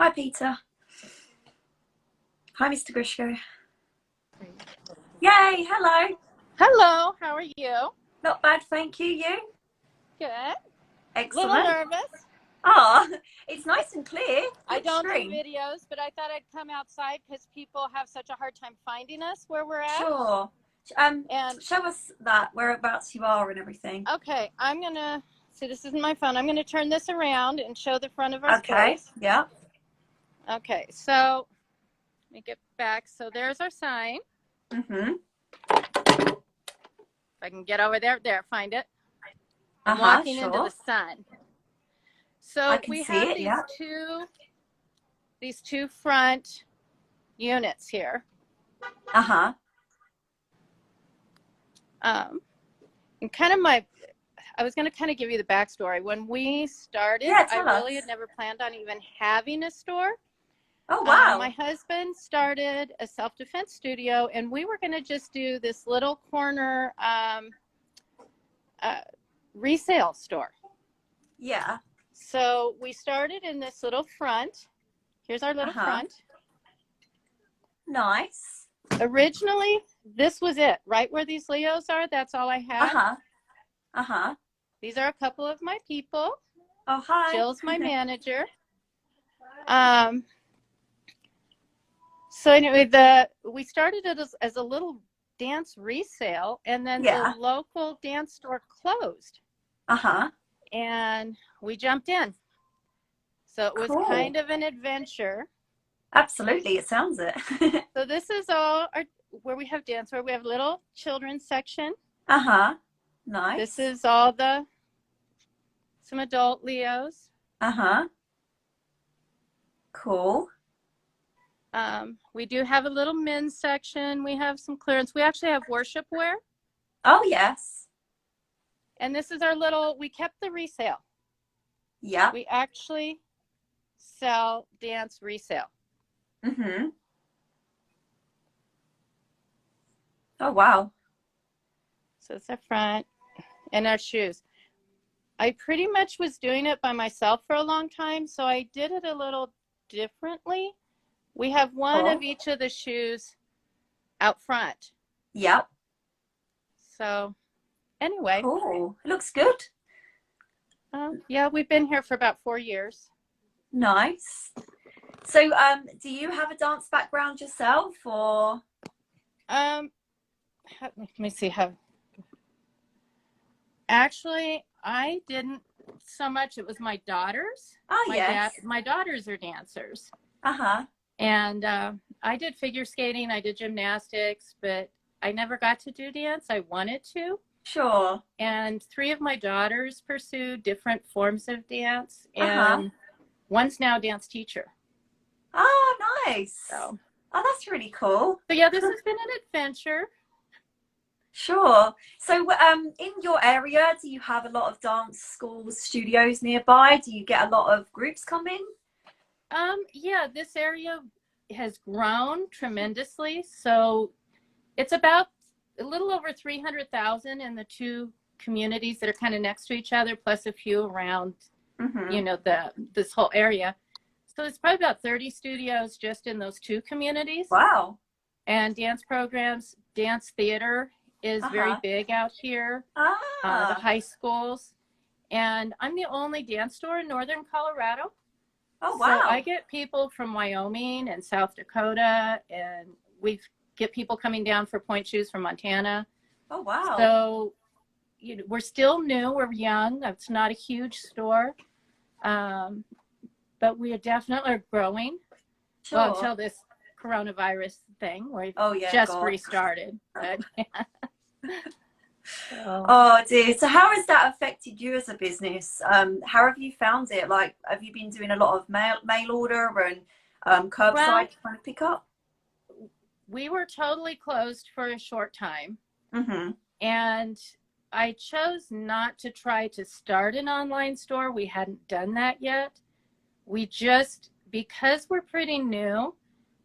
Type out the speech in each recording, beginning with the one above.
Hi, Peter. Hi, Mr. Grishko. Yay, hello. Hello, how are you? Not bad, thank you. You? Good. Excellent. Little nervous. Oh, it's nice and clear. I don't do Stream. videos, but I thought I'd come outside because people have such a hard time finding us where we're at. Sure. And show us that, whereabouts you are and everything. Okay, I'm going to, see, this isn't my phone. I'm going to turn this around and show the front of our space. Yeah. Okay, so let me get back. So there's our sign. Mm-hmm. If I can get over there, find it. I'm walking into the sun. So we have these two front units here. And kind of I was going to kind of give you the backstory. When we started, I really had never planned on even having a store. Oh, wow. My husband started a self-defense studio, and we were going to just do this little corner resale store. Yeah. So we started in this little front. Here's our little front. Nice. Originally, this was it. Right where these Leos are, that's all I had. These are a couple of my people. Oh, hi. Jill's my manager. So anyway, we started it as a little dance resale, and then the local dance store closed. And we jumped in. So it was kind of an adventure. Absolutely, it sounds it. So this is all where we have DANCEWEAR. We have a little children's section. Nice. This is all some adult Leos. Cool. We do have a little men's section. We have some clearance. We actually have worship wear. Oh, yes. And this is we kept the resale. Yeah. We actually sell dance resale. Oh, wow. So it's our front and our shoes. I pretty much was doing it by myself for a long time, so I did it a little differently. We have one of each of the shoes out front. Yep. So anyway. Cool. It looks good. Yeah, we've been here for about 4 years. Nice. So do you have a dance background yourself, or? Let me see how. Actually, I didn't so much. It was my daughters. Oh, yes. My daughters are dancers. And I did figure skating, I did gymnastics, but I never got to do dance. I wanted to. Sure. And 3 of my daughters pursued different forms of dance, and one's now a dance teacher. Oh, nice. So, oh, that's really cool. So yeah, this has been an adventure. Sure. So in your area, do you have a lot of dance schools, studios nearby? Do you get a lot of groups coming? Yeah, this area has grown tremendously. So it's about a little over 300,000 in the 2 communities that are kind of next to each other, plus a few around, you know, this whole area. So it's probably about 30 studios just in those 2 communities. Wow. And dance programs, dance theater is very big out here. The high schools. And I'm the only dance store in northern Colorado. Oh, wow. So I get people from Wyoming and South Dakota, and we get people coming down for pointe shoes from Montana. Oh, wow. So, you know, we're still new, we're young. It's not a huge store, but we are definitely growing. Sure. Well, until this coronavirus thing, where just restarted. But, Oh dear. So how has that affected you as a business? How have you found it? Like, have you been doing a lot of mail order and curbside kind of pick up? We were totally closed for a short time. And I chose not to try to start an online store. We hadn't done that yet. We just, because we're pretty new,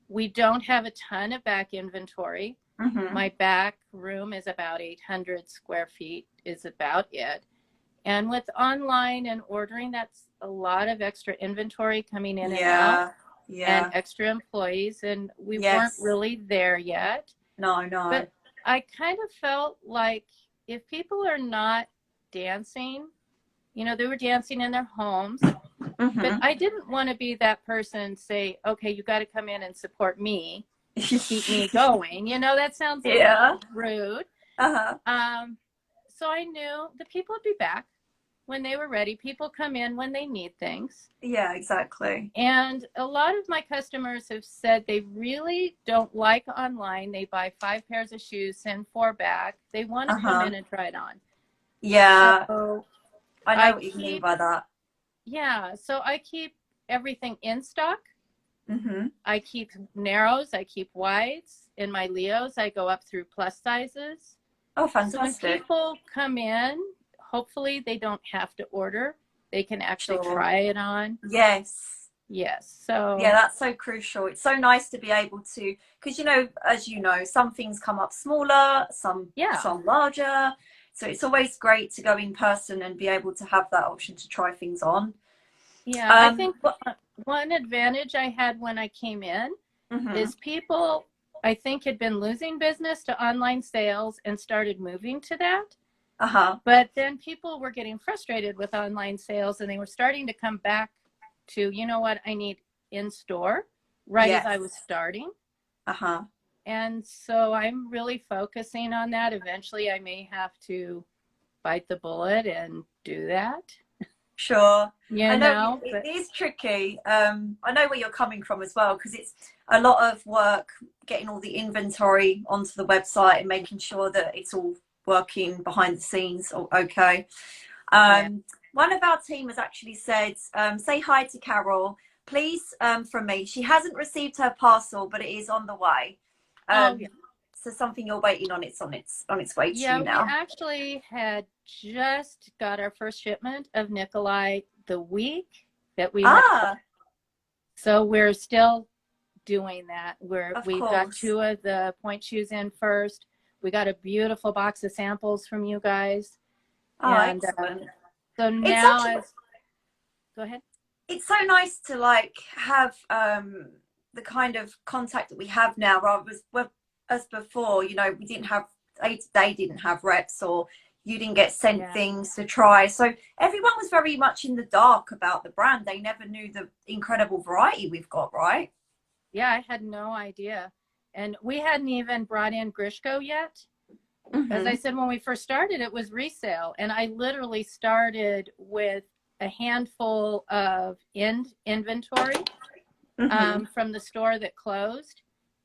we don't have a ton of back inventory. My back room is about 800 square feet is about it. And with online and ordering, that's a lot of extra inventory coming in and out. and Yeah. extra employees, and we weren't Yes. really there yet. No. But I kind of felt like if people are not dancing, you know, they were dancing in their homes, but I didn't want to be that person say, okay, you got to come in and support me, keep me going. You know, that sounds a little rude. So I knew the people would be back when they were ready. People come in when they need things. Yeah, exactly. And a lot of my customers have said they really don't like online. They buy 5 pairs of shoes, send 4 back. They want to come in and try it on. Yeah. So I know what you mean by that. Yeah. So I keep everything in stock. I keep narrows. I keep wides. In my Leos, I go up through plus sizes. Oh, fantastic. So when people come in, hopefully they don't have to order. They can actually try it on. Yes. Yes. So yeah, that's so crucial. It's so nice to be able to, because, you know, as you know, some things come up smaller, some larger. So it's always great to go in person and be able to have that option to try things on. Yeah, I think one advantage I had when I came in is people, I think, had been losing business to online sales and started moving to that. But then people were getting frustrated with online sales, and they were starting to come back to, you know what, I need in store as I was starting. And so I'm really focusing on that. Eventually I may have to bite the bullet and do that. Sure. I know it is tricky. I know where you're coming from as well, because it's a lot of work getting all the inventory onto the website and making sure that it's all working behind the scenes. Okay. One of our team has actually said, say hi to Carol, please, from me. She hasn't received her parcel, but it is on the way. So something you're waiting on, it's on its way to you now. Yeah, we actually had just got our first shipment of Nikolay the week that we so we're still doing that. We've got 2 of the point shoes in first. We got a beautiful box of samples from you guys. And so now go ahead. It's so nice to like have the kind of contact that we have now, rather as before, you know, we didn't have, they didn't have reps, or you didn't get sent things to try. So everyone was very much in the dark about the brand. They never knew the incredible variety we've got, right? Yeah, I had no idea. And we hadn't even brought in Grishko yet. As I said, when we first started, it was resale. And I literally started with a handful of inventory from the store that closed.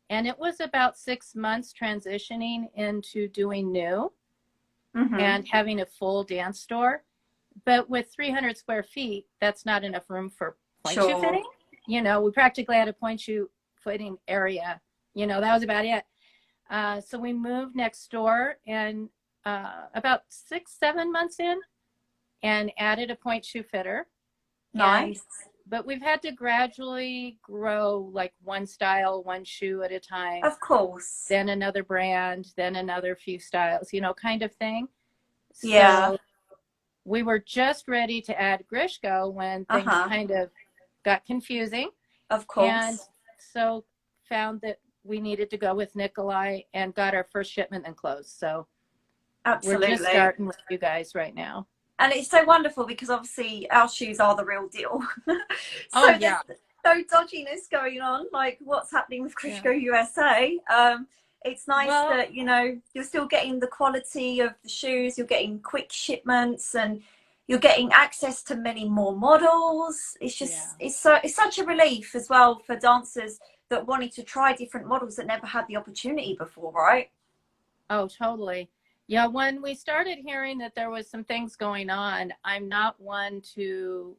And it was about 6 months transitioning into doing new and having a full dance store. But with 300 square feet, that's not enough room for point shoe fitting. You know, we practically had a point shoe fitting area. You know, that was about it. So we moved next door, and about 6-7 months in, and added a point shoe fitter. Nice. But we've had to gradually grow, like one style, one shoe at a time. Of course. Then another brand, then another few styles, you know, kind of thing. Yeah. So we were just ready to add Grishko when things kind of got confusing. Of course. And so found that we needed to go with Nikolay and got our first shipment and closed. So absolutely, we're just starting with you guys right now. And it's so wonderful because obviously our shoes are the real deal. So there's no dodginess going on, like what's happening with Grishko USA. It's nice that, you know, you're still getting the quality of the shoes, you're getting quick shipments, and you're getting access to many more models. It's just it's such a relief as well for dancers that wanted to try different models that never had the opportunity before, right? Oh, totally. Yeah, when we started hearing that there was some things going on, I'm not one to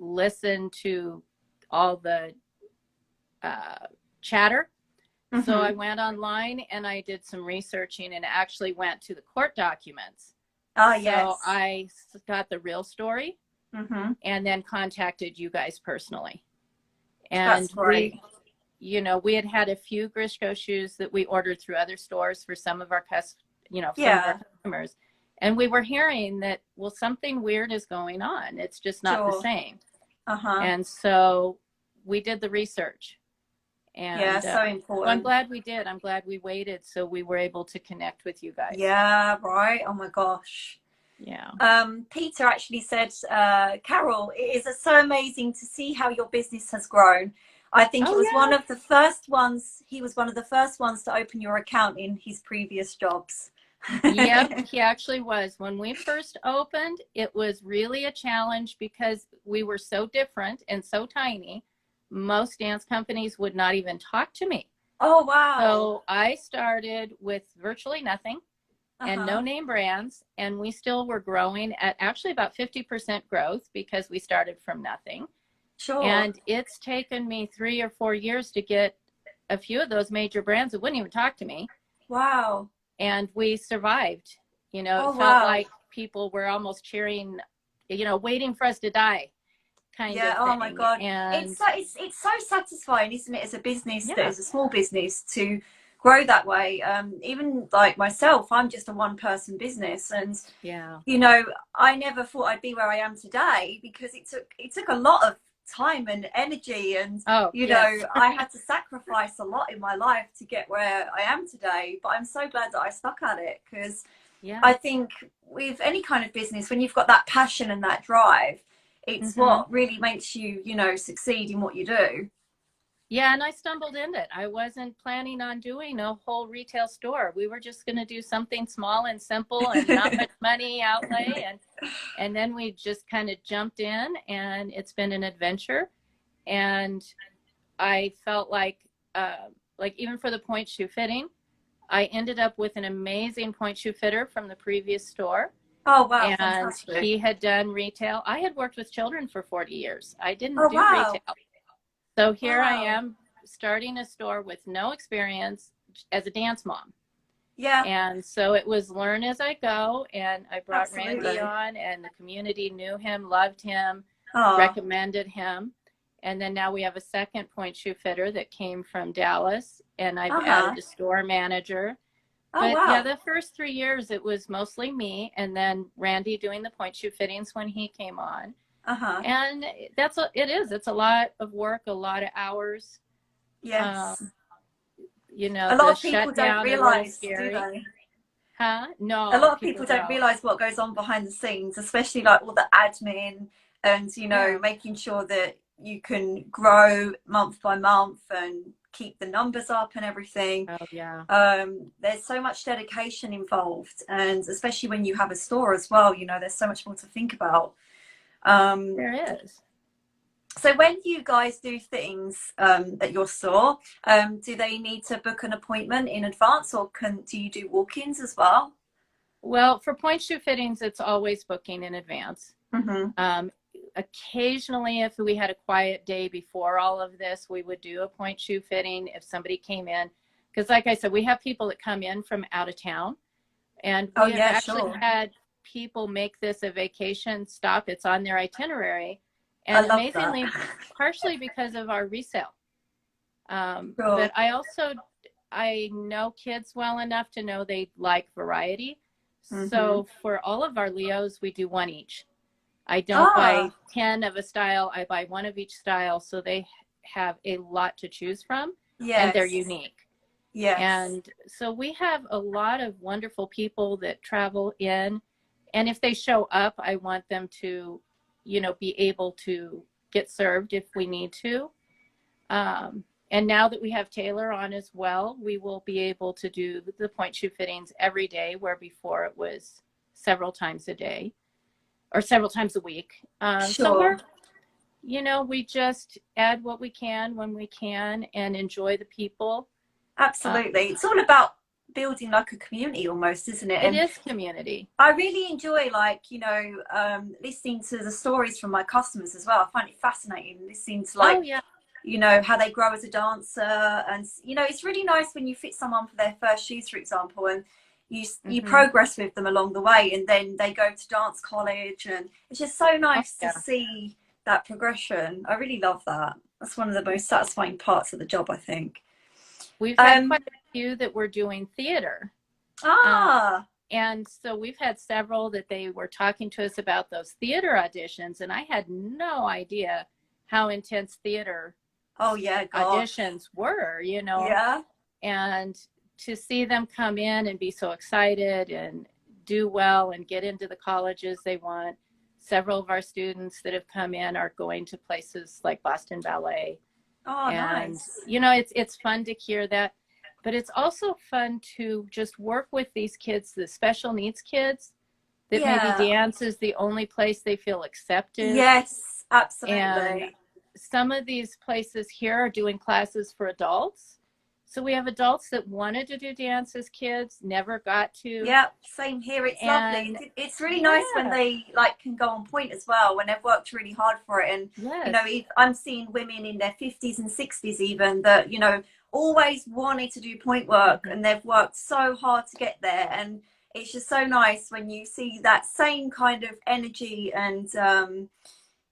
listen to all the chatter. So I went online and I did some researching and actually went to the court documents. So I got the real story and then contacted you guys personally. And we, you know, we had a few Grishko shoes that we ordered through other stores for some of our customers. You know, some of our customers, and we were hearing that, well, something weird is going on. It's just not the same. And so we did the research. And yeah, so important. I'm glad we did. I'm glad we waited so we were able to connect with you guys. Yeah, right. Oh my gosh. Yeah. Peter actually said, Carol, it is so amazing to see how your business has grown. I think it was one of the first ones. He was one of the first ones to open your account in his previous jobs. Yep, he actually was. When we first opened, it was really a challenge because we were so different and so tiny. Most dance companies would not even talk to me. Oh, wow. So I started with virtually nothing and no name brands, and we still were growing at actually about 50% growth because we started from nothing. Sure. And it's taken me 3 or 4 years to get a few of those major brands that wouldn't even talk to me. Wow. And we survived. You know, it felt like people were almost cheering, you know, waiting for us to die kind of thing. Oh my God. And it's so satisfying, isn't it, as a business that is a small business to grow that way. Even like myself, I'm just a one-person business, and you know, I never thought I'd be where I am today because it took a lot of time and energy, and you know, I had to sacrifice a lot in my life to get where I am today. But I'm so glad that I stuck at it, because I think with any kind of business, when you've got that passion and that drive, it's what really makes you, you know, succeed in what you do. Yeah, and I stumbled into it. I wasn't planning on doing a whole retail store. We were just going to do something small and simple and not much money outlay. And then we just kind of jumped in, and it's been an adventure. And I felt like even for the point shoe fitting, I ended up with an amazing point shoe fitter from the previous store. Oh, wow. And fantastic. He had done retail. I had worked with children for 40 years. I didn't do retail. So here I am starting a store with no experience as a dance mom. Yeah. And so it was learn as I go. And I brought Randy on, and the community knew him, loved him, recommended him. And then now we have a second point shoe fitter that came from Dallas, and I've added a store manager. But yeah, the first 3 years it was mostly me, and then Randy doing the point shoe fittings when he came on. And it's a lot of work, a lot of hours. Yes. You know, a lot of people don't realize, do they? No. A lot of people don't realize what goes on behind the scenes, especially like all the admin and, you know, making sure that you can grow month by month and keep the numbers up and everything. There's so much dedication involved, and especially when you have a store as well, you know, there's so much more to think about. There is. So when you guys do things at your store, do they need to book an appointment in advance, or do you do walk-ins as well? Well, for point shoe fittings, it's always booking in advance. Occasionally, if we had a quiet day before all of this, we would do a point shoe fitting if somebody came in. Because like I said, we have people that come in from out of town. And we have actually had people make this a vacation stop. It's on their itinerary. And amazingly, partially because of our resale. But I know kids well enough to know they like variety. So for all of our Leos, we do one each. I don't buy 10 of a style. I buy one of each style, so they have a lot to choose from, and they're unique. And so we have a lot of wonderful people that travel in, and if they show up, I want them to, you know, be able to get served if we need to. And now that we have Taylor on as well, we will be able to do the point shoe fittings every day, where before it was several times a day or several times a week. So we're, you know, we just add what we can when we can and enjoy the people. Absolutely. It's all about building like a community almost, isn't it? It is community. I really enjoy, like, you know, listening to the stories from my customers as well. I find it fascinating listening to, like, you know, how they grow as a dancer. And, you know, it's really nice when you fit someone for their first shoes, for example, and you progress with them along the way, and then they go to dance college, and it's just so nice to see that progression. I really love that. That's one of the most satisfying parts of the job, I think. We've had quite a few that were doing theater. And so we've had several that they were talking to us about those theater auditions, and I had no idea how intense theater Oh yeah, gosh. auditions were, you know. Yeah. And to see them come in and be so excited and do well and get into the colleges they want. Several of our students that have come in are going to places like Boston Ballet. Oh, and nice. you know, it's fun to hear that, but it's also fun to just work with these kids, the special needs kids, that maybe dance is the only place they feel accepted. Yes, absolutely. And some of these places here are doing classes for adults. So we have adults that wanted to do dance as kids, never got to. Yeah, same here. It's lovely. It's really nice when they like can go on point as well, when they've worked really hard for it. And you know, I'm seeing women in their 50s and 60s even that, you know, always wanted to do point work, and they've worked so hard to get there. And it's just so nice when you see that same kind of energy and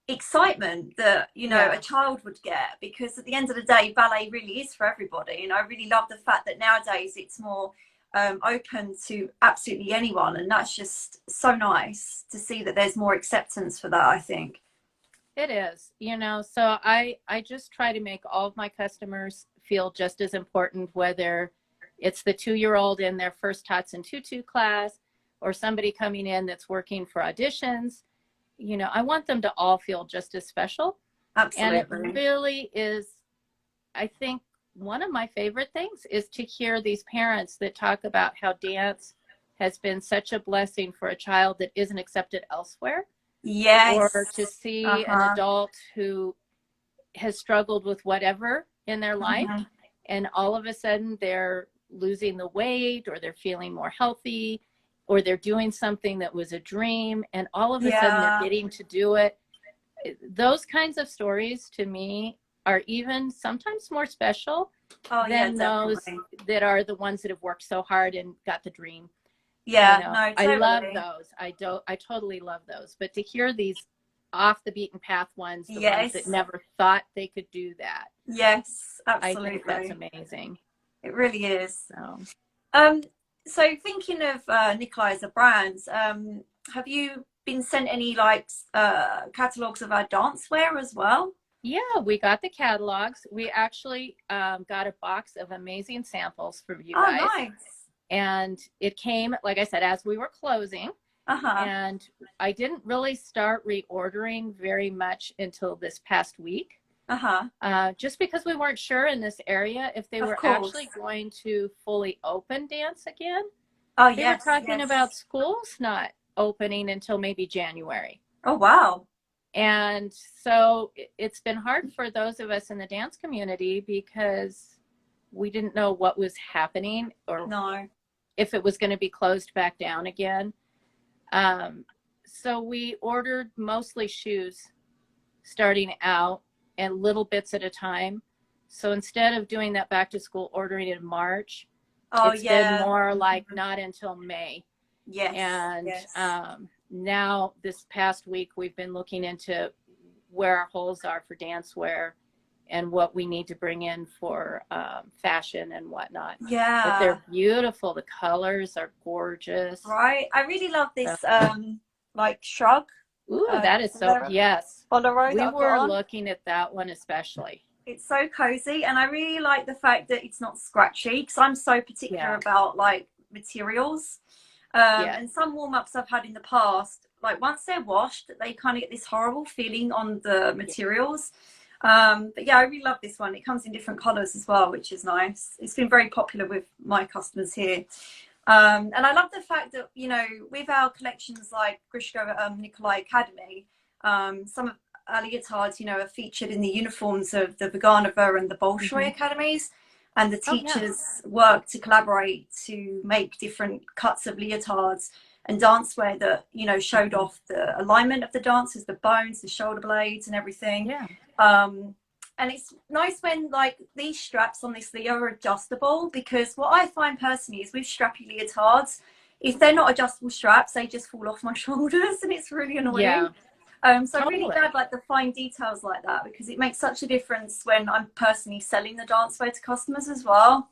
excitement that, you know, a child would get, because at the end of the day, ballet really is for everybody. And I really love the fact that nowadays it's more open to absolutely anyone, and that's just so nice to see that there's more acceptance for that, I think. It is, you know. So I just try to make all of my customers feel just as important, whether it's the 2-year-old in their first tots and tutu class, or somebody coming in that's working for auditions. You know, I want them to all feel just as special. Absolutely. And it really is, I think one of my favorite things is to hear these parents that talk about how dance has been such a blessing for a child that isn't accepted elsewhere. Yes. Or to see an adult who has struggled with whatever in their life, and all of a sudden they're losing the weight, or they're feeling more healthy, or they're doing something that was a dream, and all of a sudden they're getting to do it. Those kinds of stories to me are even sometimes more special than those that are the ones that have worked so hard and got the dream. Yeah, you know, no, totally. I love those. I totally love those. But to hear these off the beaten path ones, the ones that never thought they could do that. Yes, absolutely. I think that's amazing. It really is. So thinking of Nikolay as a brand, have you been sent any like catalogs of our dancewear as well? Yeah, we got the catalogs. We actually got a box of amazing samples for you guys. Oh, nice. And it came, like I said, as we were closing. And I didn't really start reordering very much until this past week. Just because we weren't sure in this area if they were actually going to fully open dance again. Oh, they were talking about schools not opening until maybe January. Oh, wow. And so it's been hard for those of us in the dance community, because we didn't know what was happening, or if it was going to be closed back down again. So we ordered mostly shoes starting out, and little bits at a time. So instead of doing that back to school ordering in March, it's been more like not until May. And now this past week we've been looking into where our holes are for dancewear and what we need to bring in for fashion and whatnot. But they're beautiful. The colors are gorgeous. Right. I really love this like shrug. Ooh, that is so, on the road. We were looking at that one especially. It's so cozy, and I really like the fact that it's not scratchy, because I'm so particular about like materials. And some warm-ups I've had in the past, like once they're washed, they kind of get this horrible feeling on the materials. But yeah, I really love this one. It comes in different colors as well, which is nice. It's been very popular with my customers here. And I love the fact that, you know, with our collections like Grishko Nikolay Academy, some of our leotards, you know, are featured in the uniforms of the Vaganova and the Bolshoi academies. And the teachers work to collaborate to make different cuts of leotards and dancewear that, you know, showed off the alignment of the dancers, the bones, the shoulder blades and everything. And it's nice when like these straps on this leo are adjustable, because what I find personally is with strappy leotards, if they're not adjustable straps, they just fall off my shoulders, and it's really annoying. So I'm really glad like the fine details like that, because it makes such a difference when I'm personally selling the dancewear to customers as well.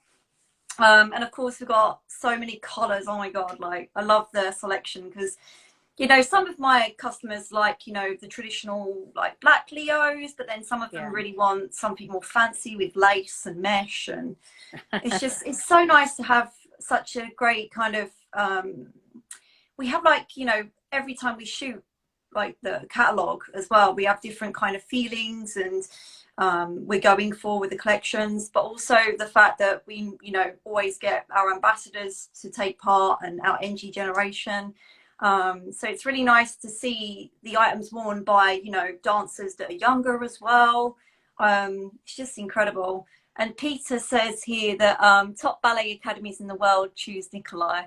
And of course we've got so many colors. Oh my god, like I love the selection, because you know, some of my customers like, you know, the traditional like black Leos, but then some of them really want something more fancy with lace and mesh. And it's just, it's so nice to have such a great kind of, we have like, you know, every time we shoot like the catalog as well, we have different kind of feelings and we're going for with the collections, but also the fact that we, you know, always get our ambassadors to take part and our NG generation. So it's really nice to see the items worn by, you know, dancers that are younger as well. It's just incredible. And Peter says here that top ballet academies in the world choose Nikolay.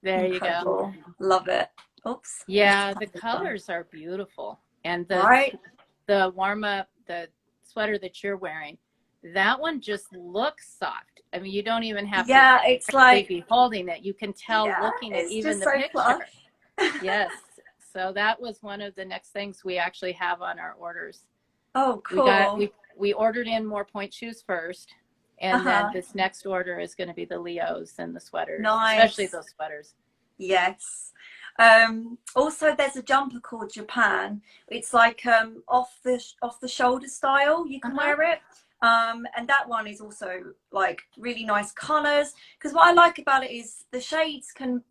There incredible. You go. Love it. Oops. Yeah, the colors are beautiful. And the warm up, the sweater that you're wearing, that one just looks soft. I mean, you don't even have to it's like be holding it. You can tell looking at even the picture. Yes. So that was one of the next things we actually have on our orders. Oh, cool. We ordered in more point shoes first, and then this next order is going to be the Leos and the sweaters, especially those sweaters. Yes. Also, there's a jumper called Japan. It's like off the shoulder style. You can wear it. And that one is also like really nice colors, because what I like about it is the shades can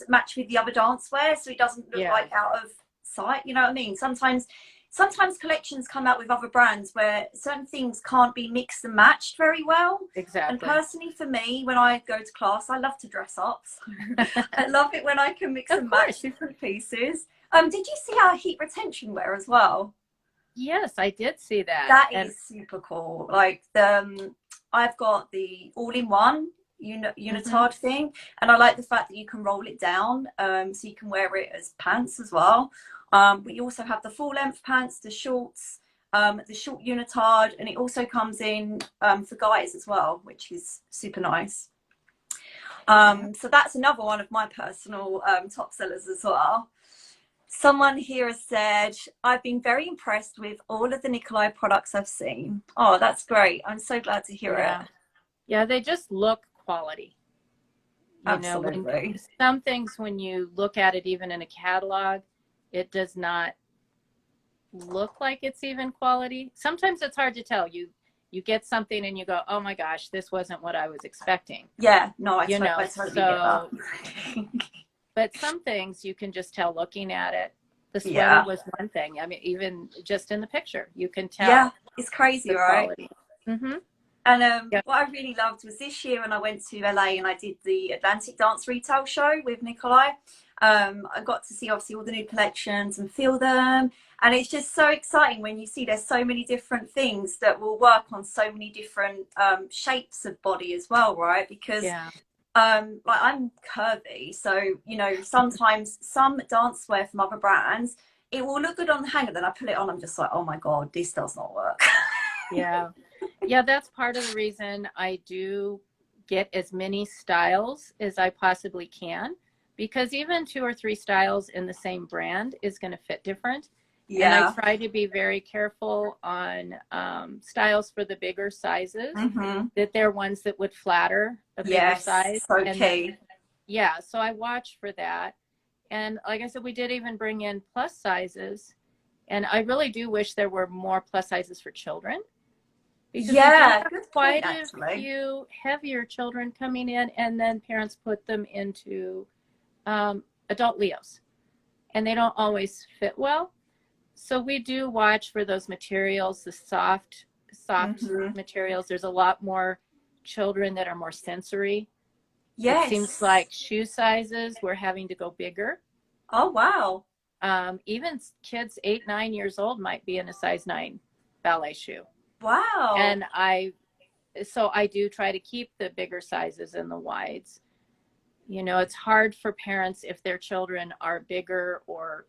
match with the other dancewear, so it doesn't look like out of sight, you know what I mean? Sometimes collections come out with other brands where certain things can't be mixed and matched very well. Exactly. And personally for me, when I go to class, I love to dress up. So I love it when I can mix and match different pieces. Did you see our heat retention wear as well? Yes, I did see that. That is super cool. Like I've got the all-in-one unitard thing, and I like the fact that you can roll it down, so you can wear it as pants as well. But you also have the full length pants, the shorts, the short unitard, and it also comes in for guys as well, which is super nice. So that's another one of my personal top sellers as well. Someone here has said, I've been very impressed with all of the Nikolay products I've seen. Oh, that's great. I'm so glad to hear it. Yeah, they just look quality. You Absolutely. know, some things, when you look at it even in a catalog, it does not look like it's even quality. Sometimes it's hard to tell. You get something and you go, oh my gosh, this wasn't what I was expecting. Yeah, no, I totally get that. But some things you can just tell looking at it. The sweater was one thing. I mean, even just in the picture, you can tell. Yeah, it's crazy, right? Mm-hmm. And what I really loved was this year when I went to LA and I did the Atlantic Dance Retail Show with Nikolay. I got to see obviously all the new collections and feel them. And it's just so exciting when you see there's so many different things that will work on so many different shapes of body as well, right? Because like I'm curvy, so you know, sometimes some dancewear from other brands, it will look good on the hanger, then I put it on, I'm just like, oh my god, this does not work. Yeah, that's part of the reason I do get as many styles as I possibly can, because even 2 or 3 styles in the same brand is going to fit different. And I try to be very careful on styles for the bigger sizes, that they're ones that would flatter a bigger size. Okay. So I watch for that. And like I said, we did even bring in plus sizes. And I really do wish there were more plus sizes for children. Because we have quite a few heavier children coming in, and then parents put them into adult Leos. And they don't always fit well. So we do watch for those materials, the soft materials. There's a lot more children that are more sensory. Yes. It seems like shoe sizes, we're having to go bigger. Oh, wow. Even kids 8, 9 years old might be in a size 9 ballet shoe. Wow. And so I do try to keep the bigger sizes in the wides. You know, it's hard for parents if their children are bigger or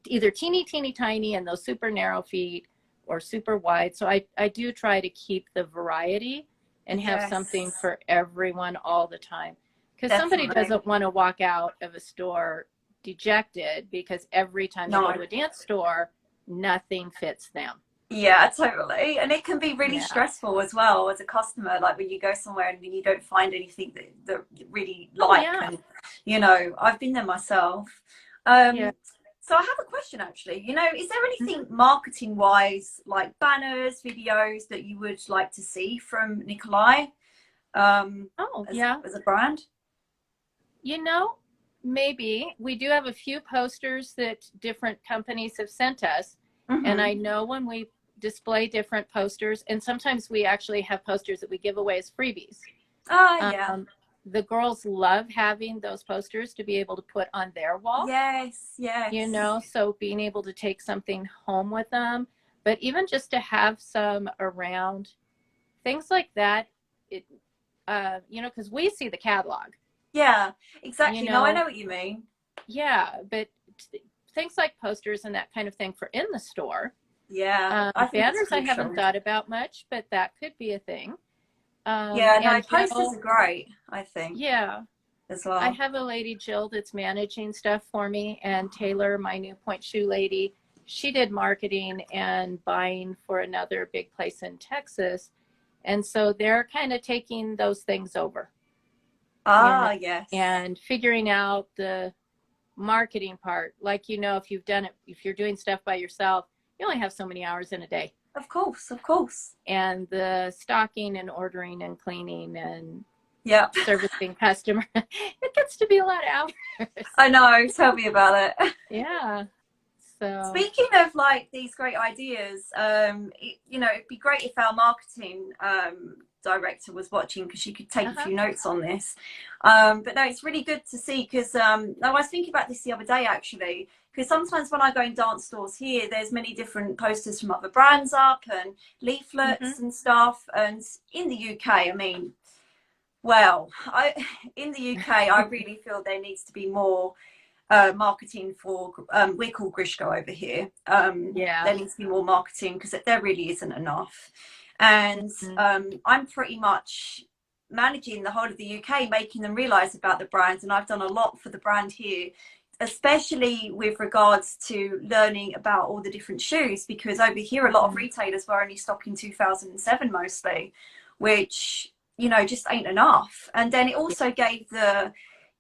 either teeny tiny and those super narrow feet, or super wide. So I do try to keep the variety and have something for everyone all the time, because somebody doesn't want to walk out of a store dejected because every time they go to a dance store, nothing fits them. Yeah, totally. And it can be really stressful as well as a customer, like when you go somewhere and you don't find anything that you really like. And you know, I've been there myself. So I have a question actually. You know, is there anything marketing wise, like banners, videos that you would like to see from Nikolay as a brand? You know, maybe. We do have a few posters that different companies have sent us. And I know when we display different posters, and sometimes we actually have posters that we give away as freebies. Yeah. The girls love having those posters to be able to put on their wall. Yes, yes. You know, so being able to take something home with them, but even just to have some around, things like that, it, you know, because we see the catalog. Yeah, exactly. You No, know, I know what you mean. Yeah, but things like posters and that kind of thing for in the store. Yeah, I think banners I haven't thought about much, but that could be a thing. Yeah, no, posters are great, I think. Yeah. As well. I have a lady, Jill, that's managing stuff for me, and Taylor, my new point shoe lady, she did marketing and buying for another big place in Texas. And so they're kind of taking those things over. Ah, yes. And figuring out the marketing part. Like, you know, if you've done it, if you're doing stuff by yourself, you only have so many hours in a day. Of course, of course. And the stocking and ordering and cleaning and servicing customer, it gets to be a lot of hours. I know, tell me about it. Yeah. So speaking of like these great ideas, you know, it'd be great if our marketing director was watching, because she could take a few notes on this. But no, it's really good to see, because I was thinking about this the other day actually, because sometimes when I go in dance stores here, there's many different posters from other brands up and leaflets and stuff. And in the UK, I mean, well, in the UK, I really feel there needs to be more marketing for, we're called Grishko over here. There needs to be more marketing, because there really isn't enough. And I'm pretty much managing the whole of the UK, making them realize about the brand. And I've done a lot for the brand here, especially with regards to learning about all the different shoes, because over here a lot of retailers were only stocking 2007 mostly, which, you know, just ain't enough. And then it also gave the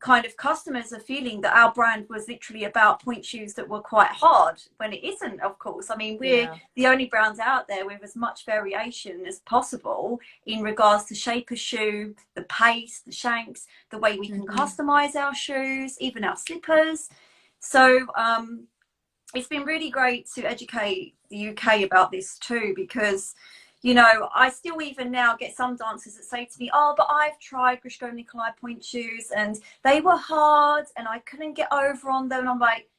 kind of customers a feeling that our brand was literally about point shoes that were quite hard, when it isn't, of course. I mean, we're the only brands out there with as much variation as possible in regards to shape of shoe, the pace, the shanks, the way we can customize our shoes, even our slippers. So it's been really great to educate the UK about this too, because, you know, I still even now get some dancers that say to me, oh, but I've tried Grishko Nikolay point shoes and they were hard and I couldn't get over on them. And I'm like,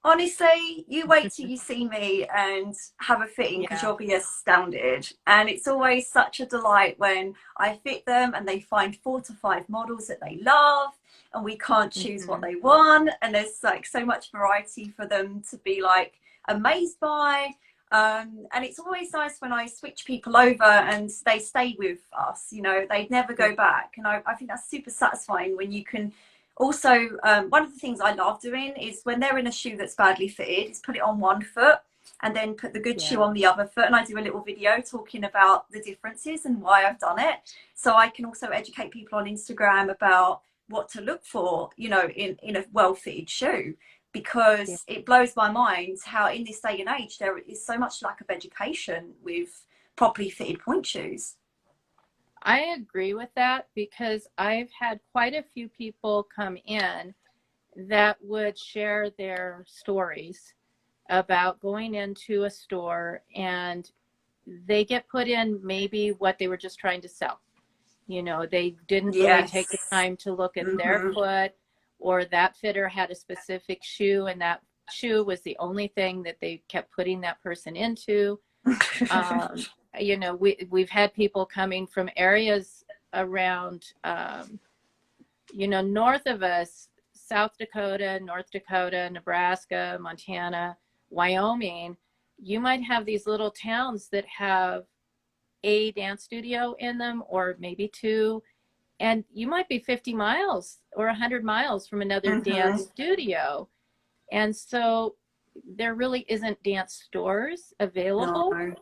honestly, you wait till you see me and have a fitting, because you'll be astounded. And it's always such a delight when I fit them and they find 4 to 5 models that they love, and we can't choose what they want. And there's like so much variety for them to be like amazed by. And it's always nice when I switch people over and they stay with us, you know, they never go back. And I think that's super satisfying when you can also, one of the things I love doing is when they're in a shoe that's badly fitted, is put it on one foot and then put the good shoe on the other foot. And I do a little video talking about the differences and why I've done it. So I can also educate people on Instagram about what to look for, you know, in a well-fitted shoe. Because it blows my mind how in this day and age there is so much lack of education with properly fitted point shoes. I agree with that, because I've had quite a few people come in that would share their stories about going into a store and they get put in maybe what they were just trying to sell. You know, they didn't really take the time to look at their foot, or that fitter had a specific shoe and that shoe was the only thing that they kept putting that person into. You know, we've had people coming from areas around, you know, north of us, South Dakota, North Dakota, Nebraska, Montana, Wyoming. You might have these little towns that have a dance studio in them, or maybe 2. And you might be 50 miles or 100 miles from another dance studio. And so there really isn't dance stores available. No.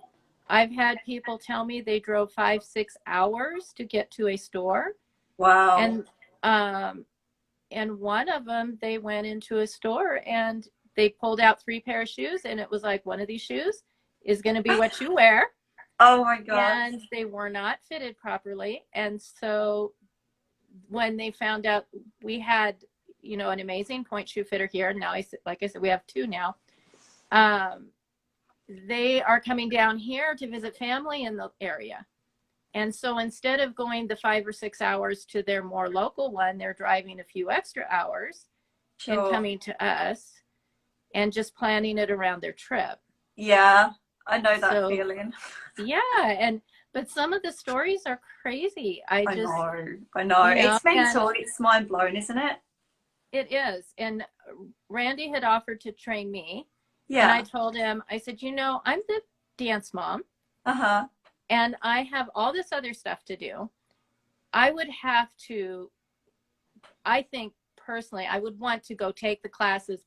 I've had people tell me they drove 5-6 hours to get to a store. Wow. And one of them, they went into a store and they pulled out 3 pair of shoes, and it was like, one of these shoes is going to be what you wear. Oh my God. And they were not fitted properly. And so when they found out we had, you know, an amazing point shoe fitter here, and now like I said, we have 2 now. They are coming down here to visit family in the area. And so instead of going the 5 or 6 hours to their more local one, they're driving a few extra hours and coming to us and just planning it around their trip. Yeah, I know that feeling. Yeah, but some of the stories are crazy. I know. You know, it's mental. It's mind blowing, isn't it? It is. And Randy had offered to train me. Yeah. And I told him, I said, you know, I'm the dance mom. Uh-huh. And I have all this other stuff to do. I would have to, I think personally, I would want to go take the classes,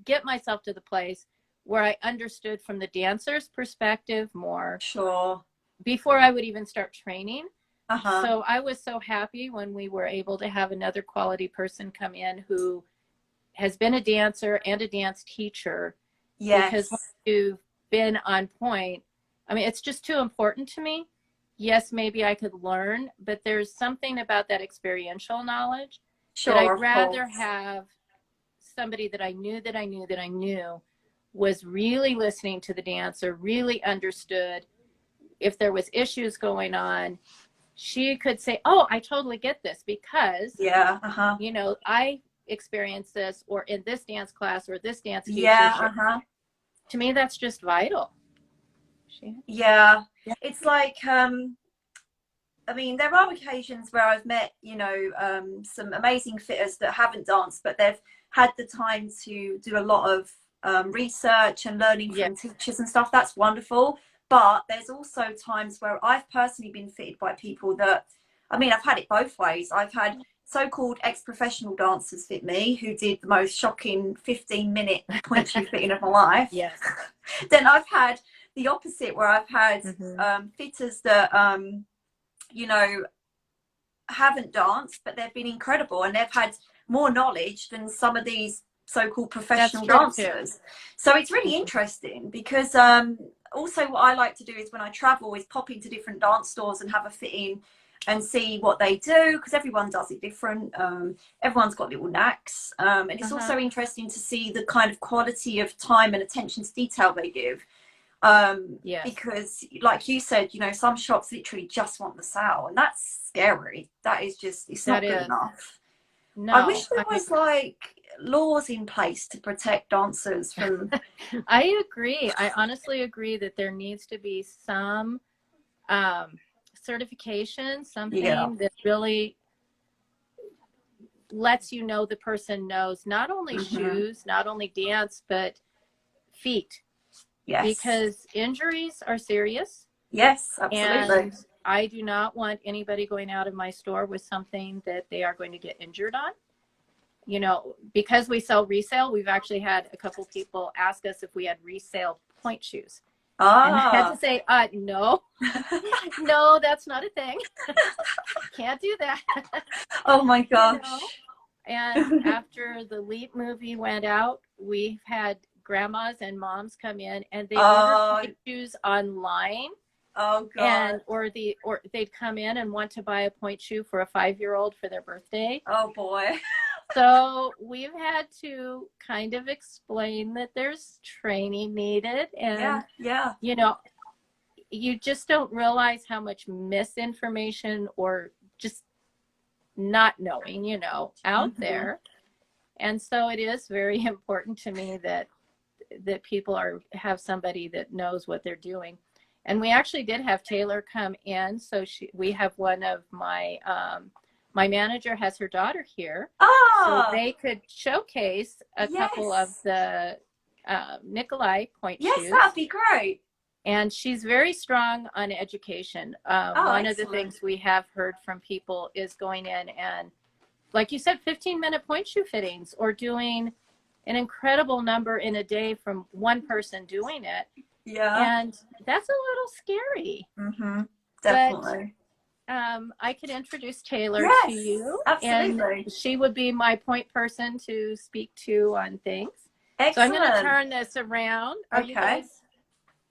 get myself to the place where I understood from the dancer's perspective more. Sure. Before I would even start training. Uh-huh. So I was so happy when we were able to have another quality person come in who has been a dancer and a dance teacher. Yes. Because once you've been on point, I mean, it's just too important to me. Yes, maybe I could learn, but there's something about that experiential knowledge that I'd rather have somebody that I knew was really listening to the dancer, really understood. If there was issues going on, she could say, oh, I totally get this because, you know, I experienced this, or in this dance class or this dance teacher. To me, that's just vital. Yeah. It's like, I mean, there are occasions where I've met, you know, some amazing fitters that haven't danced, but they've had the time to do a lot of research and learning from teachers and stuff. That's wonderful. But there's also times where I've personally been fitted by people that, I mean, I've had it both ways. I've had so-called ex-professional dancers fit me who did the most shocking 15-minute point shoe fitting of my life. Yes. Then I've had the opposite, where I've had fitters that, you know, haven't danced, but they've been incredible and they've had more knowledge than some of these so-called professional dancers. So it's really interesting because also what I like to do is when I travel is pop into different dance stores and have a fitting and see what they do, because everyone does it different. Everyone's got little knacks, and it's also interesting to see the kind of quality of time and attention to detail they give. Because like you said, you know, some shops literally just want the sale, and that's scary. That is just, it's not good enough. No, I wish there was like laws in place to protect dancers from I agree. I honestly agree that there needs to be some certification, something that really lets you know the person knows not only shoes, not only dance, but feet. Yes. Because injuries are serious. Yes, absolutely. And I do not want anybody going out of my store with something that they are going to get injured on. You know, because we sell resale, we've actually had a couple people ask us if we had resale point shoes. And I had to say, no, no, that's not a thing. Can't do that. Oh my gosh. You know? And after the Leap movie went out, we've had grandmas and moms come in and they order point shoes online. Oh God. And or they'd come in and want to buy a point shoe for a 5-year-old for their birthday. Oh boy. So we've had to kind of explain that there's training needed, and you know, you just don't realize how much misinformation or just not knowing, you know, out there. And so it is very important to me that people have somebody that knows what they're doing. And we actually did have Taylor come in. So we have one of my my manager has her daughter here, so they could showcase a couple of the Nikolay point shoes. Yes, that'd be great. And she's very strong on education. One of the things we have heard from people is going in and, like you said, 15-minute point shoe fittings, or doing an incredible number in a day from one person doing it. Yeah. And that's a little scary. Definitely. But, I could introduce Taylor to you. Absolutely. And she would be my point person to speak to on things. Excellent. So I'm going to turn this around. Are you guys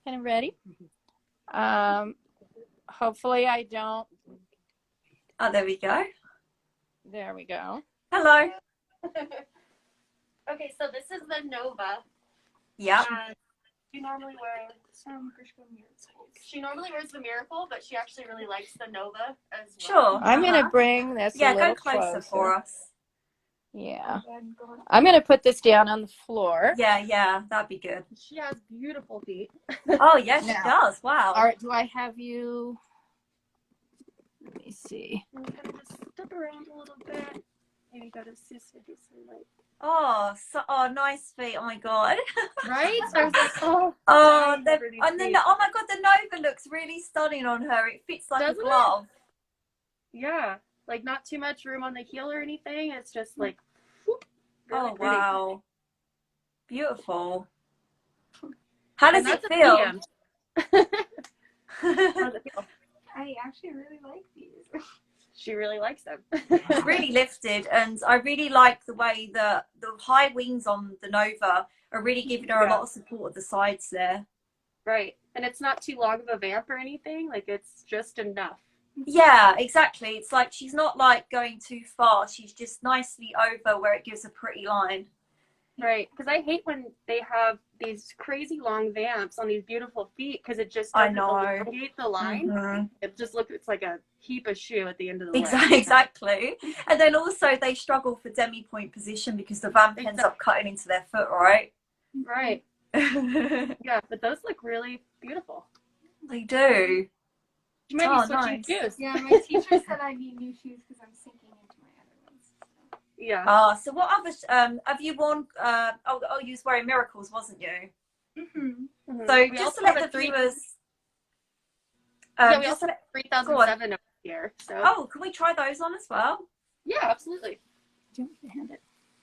kind of ready? Hopefully I don't. Oh, there we go. There we go. Hello. Okay, so this is the Nova. Yeah. She normally wears She normally wears the Miracle, but she actually really likes the Nova as well. Sure. I'm going to bring this a little go closer for us. Yeah. I'm going to put this down on the floor. Yeah, that'd be good. She has beautiful feet. Oh, yes, she does. Wow. All right, do I have you? Let me see. I'm going to just step around a little bit. Maybe go to Sister do some like. Oh, nice feet. Oh my God. Right? So I was like, oh my God, the Nova looks really stunning on her. It fits like a glove. Yeah, like not too much room on the heel or anything. It's just like, whoop, really pretty. Wow, beautiful. How does it feel? How does it feel? I actually really like these. She really likes them. It's really lifted, and I really like the way the high wings on the Nova are really giving her a lot of support at the sides there. Right, and it's not too long of a vamp or anything. Like it's just enough. Yeah, exactly. It's like she's not like going too far. She's just nicely over where it gives a pretty line. Right, because I hate when they have these crazy long vamps on these beautiful feet because it just doesn't elongate the line. Mm-hmm. It's like a heap of shoe at the end of the leg. Exactly. And then also they struggle for demi-point position because the vamp ends up cutting into their foot, right? Right. Yeah, but those look really beautiful. They do. You might be switching shoes. Yeah, my teacher said I need new shoes because I'm sinking into my other ones. So. Yeah. So what other have you worn? You was wearing Miracles, wasn't you? Mm-hmm. So just to let the viewers. We also have 3007 over here. So. Can we try those on as well? Yeah, absolutely. Do you want me to hand it?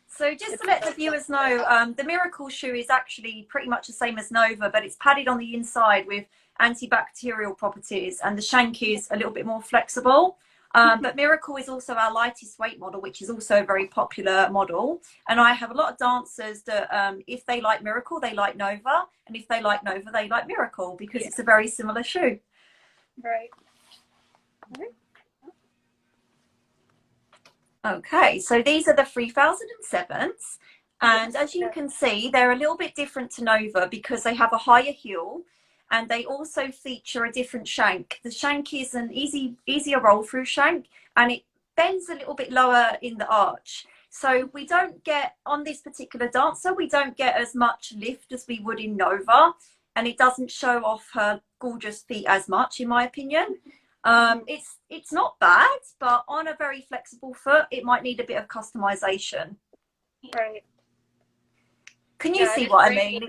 So just to let the viewers know, the Miracle shoe is actually pretty much the same as Nova, but it's padded on the inside with antibacterial properties, and the shank is a little bit more flexible. But Miracle is also our lightest weight model, which is also a very popular model. And I have a lot of dancers that if they like Miracle, they like Nova. And if they like Nova, they like Miracle because it's a very similar shoe. Right. Okay, so these are the 3007s. And as you can see, they're a little bit different to Nova because they have a higher heel. And they also feature a different shank. The shank is an easier roll through shank, and it bends a little bit lower in the arch. So we don't get, on this particular dancer, we don't get as much lift as we would in Nova, and it doesn't show off her gorgeous feet as much, in my opinion. It's not bad, but on a very flexible foot, it might need a bit of customization. Right. Can you see what I mean?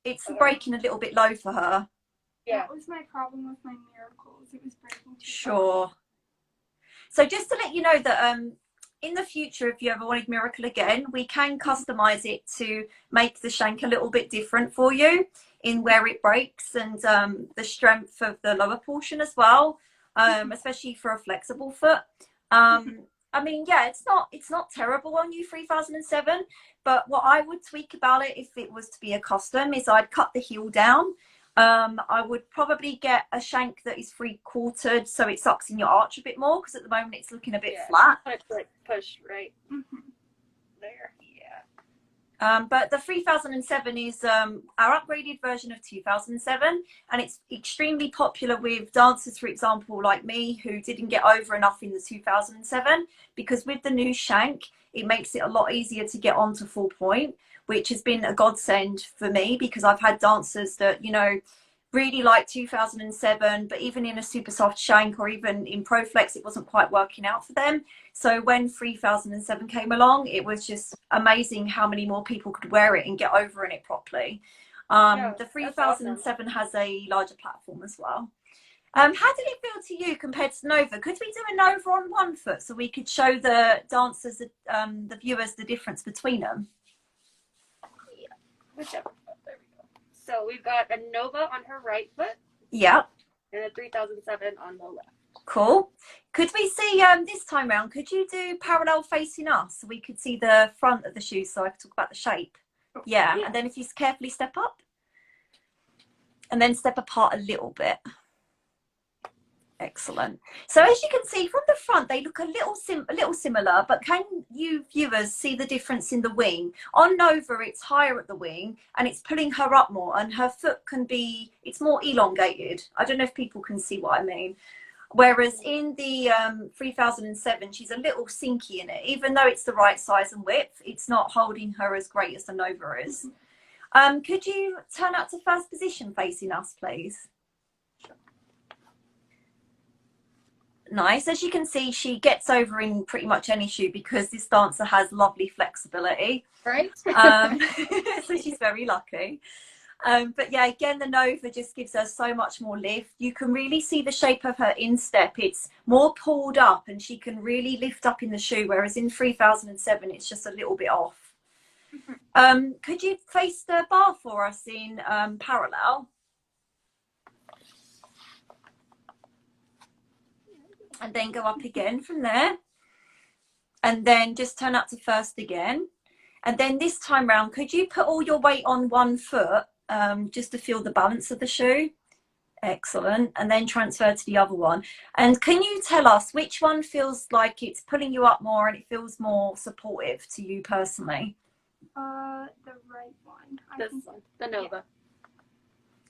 It's breaking a little bit low for her. Yeah. That was my problem with my Miracles. It was breaking too Sure. So just to let you know that in the future, if you ever wanted Miracle again, we can customize it to make the shank a little bit different for you in where it breaks and the strength of the lower portion as well, especially for a flexible foot. I mean, yeah, it's not terrible on you 3007, but what I would tweak about it if it was to be a custom is I'd cut the heel down. I would probably get a shank that is 3/4 so it sucks in your arch a bit more because at the moment it's looking a bit flat. Like push right there. But the 3007 is our upgraded version of 2007, and it's extremely popular with dancers, for example, like me, who didn't get over enough in the 2007, because with the new shank, it makes it a lot easier to get onto full point, which has been a godsend for me because I've had dancers that, you know, really like 2007, but even in a super soft shank or even in Proflex, it wasn't quite working out for them. So when 3007 came along, it was just amazing how many more people could wear it and get over in it properly. The 3007 has a larger platform as well. How did it feel to you compared to Nova? Could we do a Nova on one foot so we could show the dancers, the viewers, the difference between them? Yeah, whichever. There we go. So we've got a Nova on her right foot. Yep. And a 3007 on the left. Cool. Could we see this time round, could you do parallel facing us so we could see the front of the shoe so I could talk about the shape? Yeah, and then if you carefully step up and then step apart a little bit. Excellent. So as you can see from the front, they look a little similar, but can you viewers see the difference in the wing? On Nova, it's higher at the wing and it's pulling her up more, and her foot it's more elongated. I don't know if people can see what I mean. Whereas in the 3007, she's a little sinky in it. Even though it's the right size and width, it's not holding her as great as the Nova is. Could you turn up to first position facing us, please? Nice. As you can see, she gets over in pretty much any shoe because this dancer has lovely flexibility. Right. So she's very lucky. But yeah, again, the Nova just gives her so much more lift. You can really see the shape of her instep. It's more pulled up and she can really lift up in the shoe, whereas in 3007, it's just a little bit off. Could you face the bar for us in parallel? And then go up again from there. And then just turn up to first again. And then this time round, could you put all your weight on one foot just to feel the balance of the shoe? Excellent. And then transfer to the other one. And can you tell us which one feels like it's pulling you up more and it feels more supportive to you personally? The right one. This one, the Nova.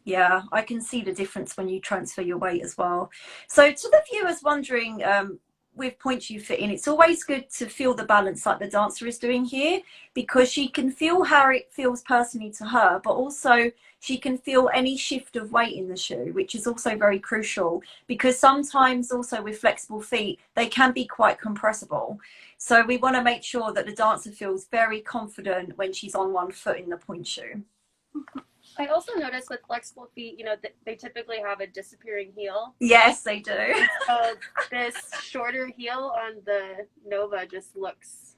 Yeah, I can see the difference when you transfer your weight as well. So to the viewers wondering, with pointe shoe fitting, it's always good to feel the balance like the dancer is doing here, because she can feel how it feels personally to her, but also she can feel any shift of weight in the shoe, which is also very crucial, because sometimes also with flexible feet, they can be quite compressible. So we want to make sure that the dancer feels very confident when she's on one foot in the pointe shoe. I also noticed with flexible feet, you know, they typically have a disappearing heel. Yes, they do. So this shorter heel on the Nova just looks...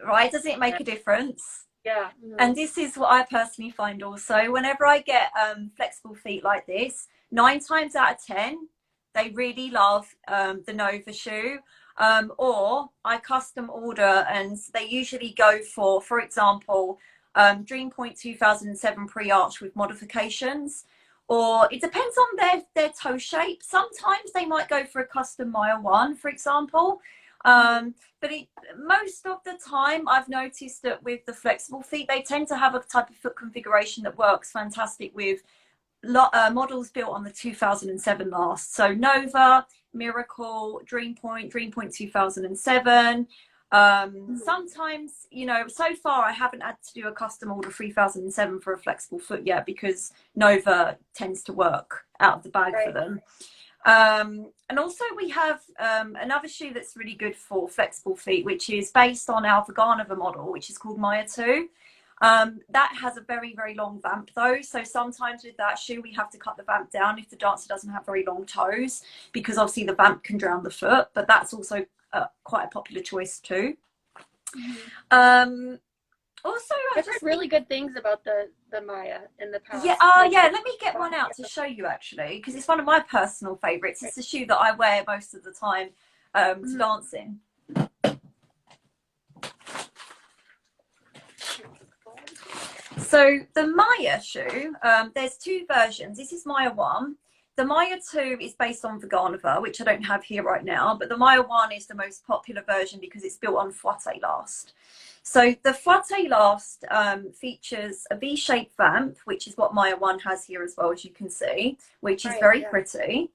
Right, doesn't it make a difference? Yeah. And this is what I personally find also. Whenever I get flexible feet like this, 9 times out of 10, they really love the Nova shoe. Or I custom order and they usually go for example, Dream Point 2007 pre-arch with modifications, or it depends on their toe shape. Sometimes they might go for a custom Maya 1, for example, but most of the time I've noticed that with the flexible feet, they tend to have a type of foot configuration that works fantastic with models built on the 2007 last. So Nova, Miracle, Dream Point 2007. Sometimes, you know, so far I haven't had to do a custom order 3007 for a flexible foot yet, because Nova tends to work out of the bag for them. And also we have another shoe that's really good for flexible feet, which is based on our Vaganova model, which is called Maya 2. That has a very, very long vamp though. So sometimes with that shoe, we have to cut the vamp down if the dancer doesn't have very long toes, because obviously the vamp can drown the foot, but that's also quite a popular choice too. Also, I've heard really good things about the Maya in the past. Yeah, yeah. Let me get one out to show you actually, because it's one of my personal favourites. It's a shoe that I wear most of the time to dance in. So the Maya shoe, there's 2 versions. This is Maya 1. The Maya 2 is based on Vaganova, which I don't have here right now, but the Maya 1 is the most popular version because it's built on fouette last. So the fouette last features a V-shaped vamp, which is what Maya 1 has here as well, as you can see, which is very pretty.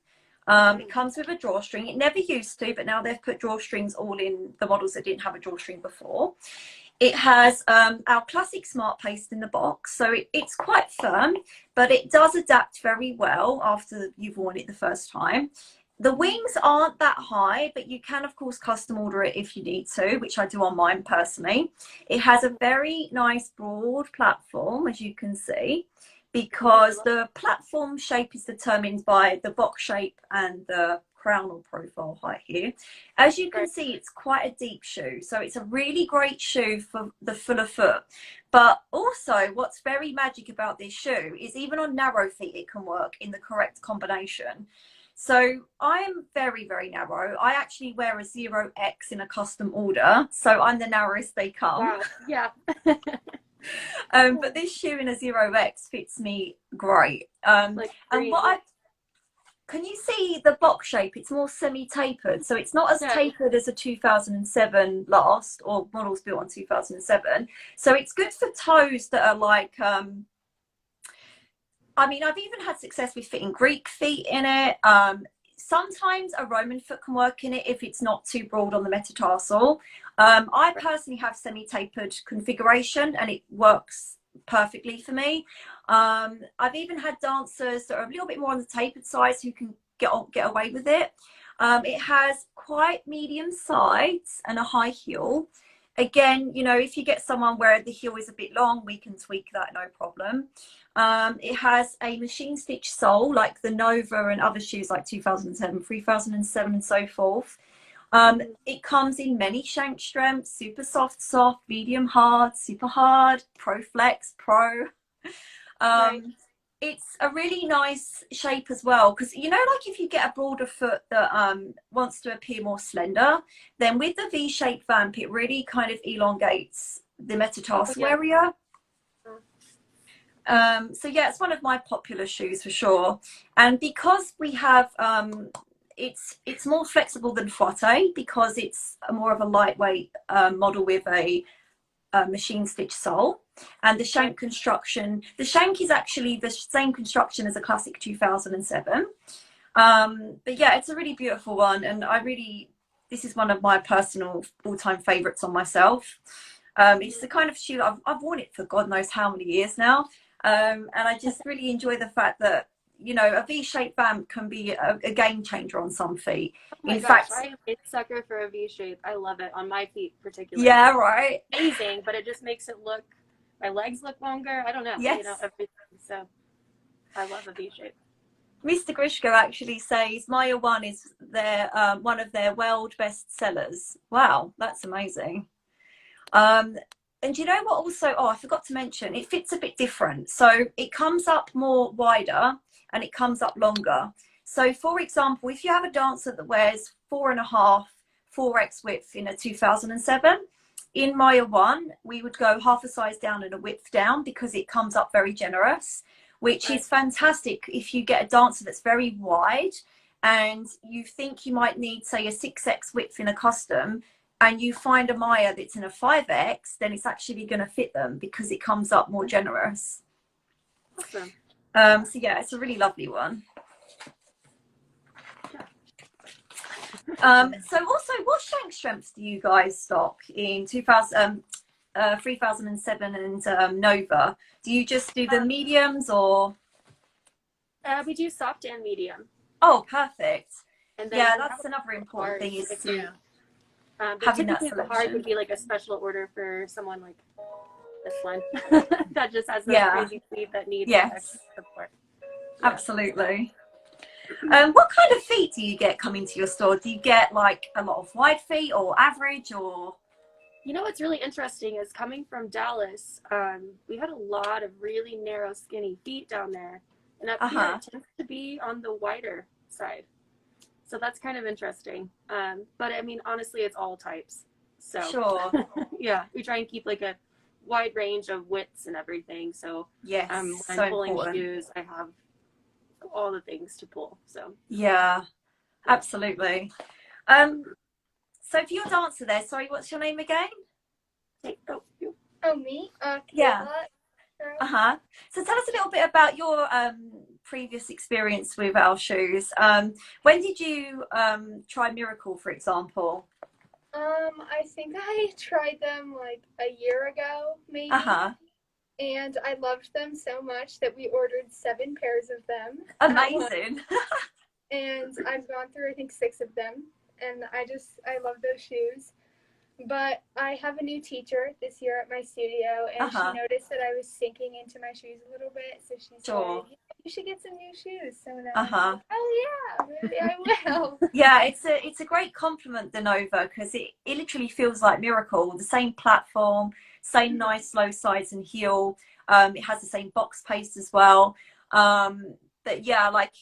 It comes with a drawstring. It never used to, but now they've put drawstrings all in the models that didn't have a drawstring before. It has our classic smart paste in the box, so it's quite firm, but it does adapt very well after you've worn it the first time. The wings aren't that high, but you can of course custom order it if you need to, which I do on mine personally. It has a very nice broad platform, as you can see, because the platform shape is determined by the box shape and the crown or profile height here. As you can see, it's quite a deep shoe, so it's a really great shoe for the fuller foot. But also what's very magic about this shoe is even on narrow feet it can work in the correct combination. So I'm very, very narrow. I actually wear a 0X in a custom order, so I'm the narrowest they come. Wow. Yeah. But this shoe in a 0X fits me great. And what can you see the block shape? It's more semi-tapered, so it's not as tapered as a 2007 last, or models built on 2007. So it's good for toes that are like, I mean, I've even had success with fitting Greek feet in it. Sometimes a Roman foot can work in it if it's not too broad on the metatarsal. I personally have semi-tapered configuration and it works perfectly for me. I've even had dancers that are a little bit more on the tapered side who can get away with it. It has quite medium sides and a high heel. Again, you know, if you get someone where the heel is a bit long, we can tweak that, no problem. It has a machine stitch sole like the Nova and other shoes like 2007, 3007 and so forth. It comes in many shank strengths: super soft, medium hard, super hard, pro flex, pro. It's a really nice shape as well, because you know, like if you get a broader foot that wants to appear more slender, then with the V-shaped vamp it really kind of elongates the metatarsal area. So yeah, it's one of my popular shoes for sure. And because we have it's more flexible than Frotte because it's more of a lightweight model with a machine stitch sole, and the shank construction, the shank is actually the same construction as a classic 2007. But yeah, it's a really beautiful one, and this is one of my personal all-time favorites on myself. It's the kind of shoe I've worn it for God knows how many years now, and I just really enjoy the fact that, you know, a V-shaped vamp can be a game changer on some feet. In fact, I'm a sucker for a V-shape. I love it on my feet particularly. Yeah, right. It's amazing, but it just makes it look, my legs look longer. I don't know. Yes. You know, everything. So I love a V-shape. Mr. Grishko actually says Maya 1 is their one of their world best sellers. Wow, that's amazing. And you know what also, I forgot to mention, it fits a bit different. So it comes up more wider and it comes up longer. So for example, if you have a dancer that wears 4.5, 4X width in a 2007, in Maya 1, we would go half a size down and a width down because it comes up very generous, which is fantastic if you get a dancer that's very wide and you think you might need, say, a 6X width in a custom, and you find a Maya that's in a 5X, then it's actually going to fit them because it comes up more generous. Awesome. So yeah, it's a really lovely one. So also, what shank strengths do you guys stock in 3007 and Nova? Do you just do the mediums or? We do soft and medium. Oh, perfect. And then yeah, that's another important thing is having that selection. The hard would be like a special order for someone like this one that just has those crazy feet that need extra support. Yeah. Absolutely. What kind of feet do you get coming to your store? Do you get like a lot of wide feet or average, or? You know what's really interesting is coming from Dallas, we had a lot of really narrow, skinny feet down there. And up here it tends to be on the wider side. So that's kind of interesting. But I mean, honestly, it's all types. So sure. Yeah, we try and keep like a wide range of widths and everything. So yes, when I'm pulling shoes, I have all the things to pull. So yeah, absolutely. So if you're a dancer there, sorry, what's your name again? Oh, me? Yeah. So tell us a little bit about your previous experience with our shoes. When did you try Miracle, for example? I think I tried them like a year ago, maybe. And I loved them so much that we ordered 7 pairs of them. Amazing. And I've gone through, I think, 6 of them. And I love those shoes. But I have a new teacher this year at my studio, and she noticed that I was sinking into my shoes a little bit. So she said, you should get some new shoes. So now I'm like, oh yeah, maybe I will. Yeah, it's a great compliment, the Nova, because it literally feels like Miracle. The same platform, same nice low sides and heel. It has the same box paste as well. But yeah, like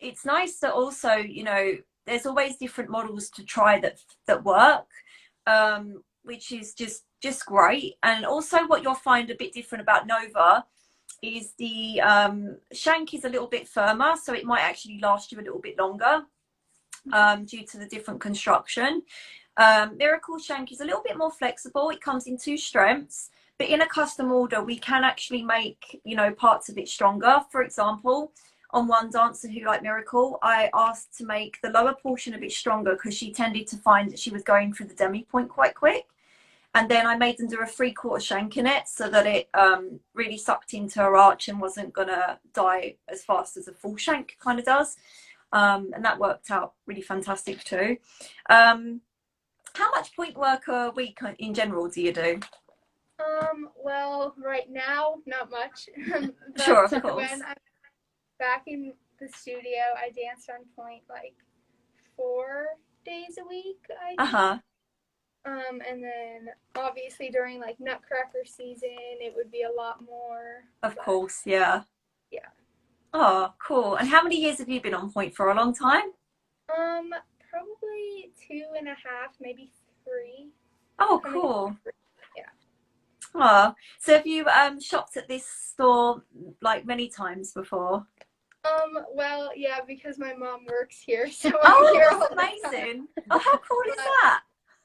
it's nice that also, you know, there's always different models to try that work, which is just just great. And also what you'll find a bit different about Nova is the shank is a little bit firmer, so it might actually last you a little bit longer due to the different construction. Miracle shank is a little bit more flexible. It comes in 2 strengths, but in a custom order we can actually make, you know, parts of it stronger. For example, on one dancer who liked Miracle, I asked to make the lower portion a bit stronger because she tended to find that she was going through the demi point quite quick. And then I made them do a 3/4 shank in it so that it really sucked into her arch and wasn't gonna die as fast as a full shank kind of does. And that worked out really fantastic too. How much point work a week in general do you do? Well, right now, not much. Sure, of course. When I'm back in the studio, I dance on point like 4 days a week, I think. And then obviously during like Nutcracker season, it would be a lot more. Of course, yeah. Yeah. Oh, cool. And how many years have you been on point for? A long time? Probably 2.5, maybe 3. Oh, cool. Yeah. Oh, so have you shopped at this store like many times before? Well, yeah, because my mom works here, so I'm I'm here that's all the amazing. time. Oh, how cool is that?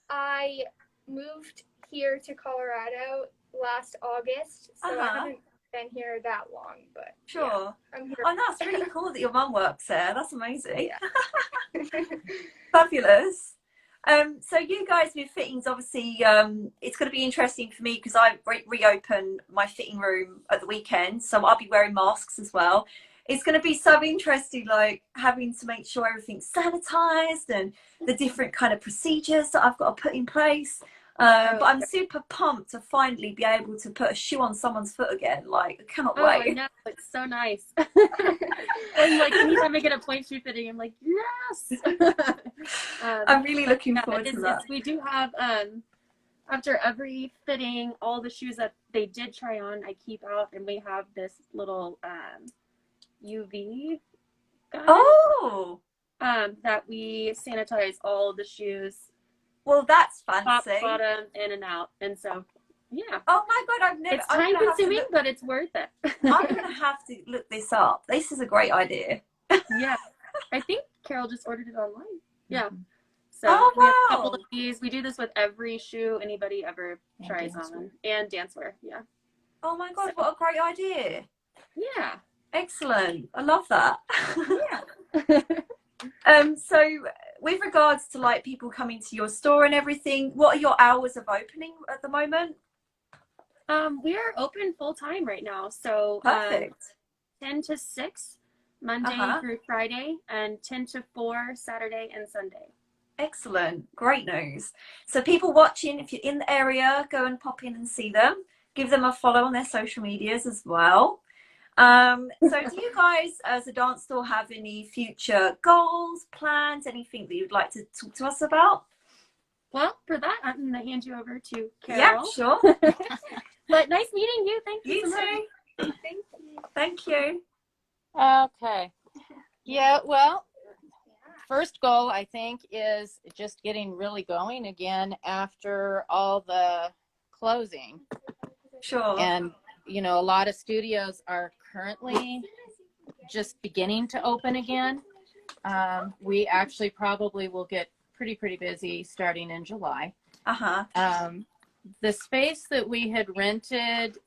I moved here to Colorado last August, so I haven't been here that long, but sure. Yeah, I'm here. Oh, no, it's really cool that your mum works there. That's amazing. Yeah. Fabulous. So you guys with fittings, obviously, it's going to be interesting for me because I reopen my fitting room at the weekend, so I'll be wearing masks as well. It's going to be so interesting, like having to make sure everything's sanitized and the different kind of procedures that I've got to put in place. But I'm super pumped to finally be able to put a shoe on someone's foot again. Like, I cannot wait. I know, it's so nice. And like anytime I get a point shoe fitting, I'm like, yes. I'm really looking forward to that. We do have after every fitting, all the shoes that they did try on, I keep out, and we have this little UV gun. Oh. That we sanitize all the shoes. Well, that's fancy. Top, bottom, in and out, and so yeah. Oh my god, I've never. It's time consuming, but it's worth it. I'm gonna have to look this up. This is a great idea. Yeah, I think Carol just ordered it online. Yeah. So oh, we have a wow. couple of these. We do this with every shoe anybody ever tries on, and dancewear. Yeah. Oh my god, what a great idea. Yeah. Excellent. I love that. Yeah. So with regards to like people coming to your store and everything, what are your hours of opening at the moment? We are open full time right now. So perfect. 10 to 6 Monday through Friday, and 10 to 4 Saturday and Sunday. Excellent. Great news. So people watching, if you're in the area, go and pop in and see them. Give them a follow on their social medias as well. So do you guys as a dance store have any future goals, plans, anything that you'd like to talk to us about? Well, for that, I'm going to hand you over to Carol. Yeah, sure. But nice meeting you. Thank you. You so too. much. Thank you. Okay. Yeah, well, first goal, I think, is just getting really going again after all the closing. Sure. And, you know, a lot of studios are currently just beginning to open again. We actually probably will get pretty busy starting in July. The space that we had rented,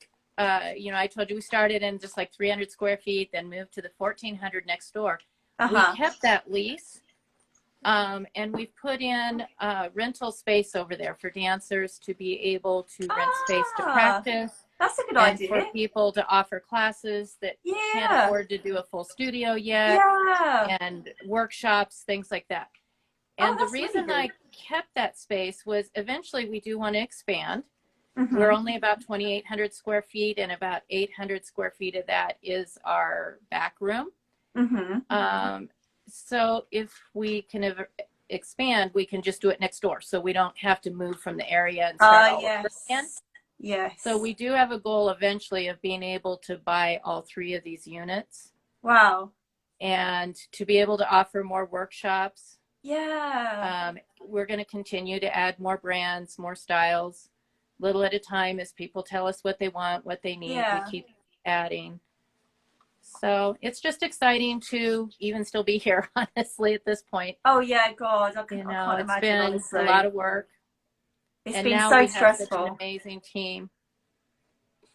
you know, I told you we started in just like 300 square feet, then moved to the 1,400 next door. We kept that lease, and we've put in rental space over there for dancers to be able to rent space to practice. That's a good idea. For people to offer classes that can't afford to do a full studio yet, and workshops, things like that. And the reason I kept that space was eventually we do want to expand. We're only about 2,800 square feet, and about 800 square feet of that is our back room. So if we can expand, we can just do it next door, so we don't have to move from the area and start all over again. Yes. So we do have a goal eventually of being able to buy all 3 of these units. Wow. And to be able to offer more workshops. Yeah. We're going to continue to add more brands, more styles. little at a time as people tell us what they want, what they need. We keep adding. So it's just exciting to even still be here, honestly, at this point. Oh yeah, God, I can't it's imagine, been honestly. a lot of work. It's and been now so we stressful. have such an amazing team.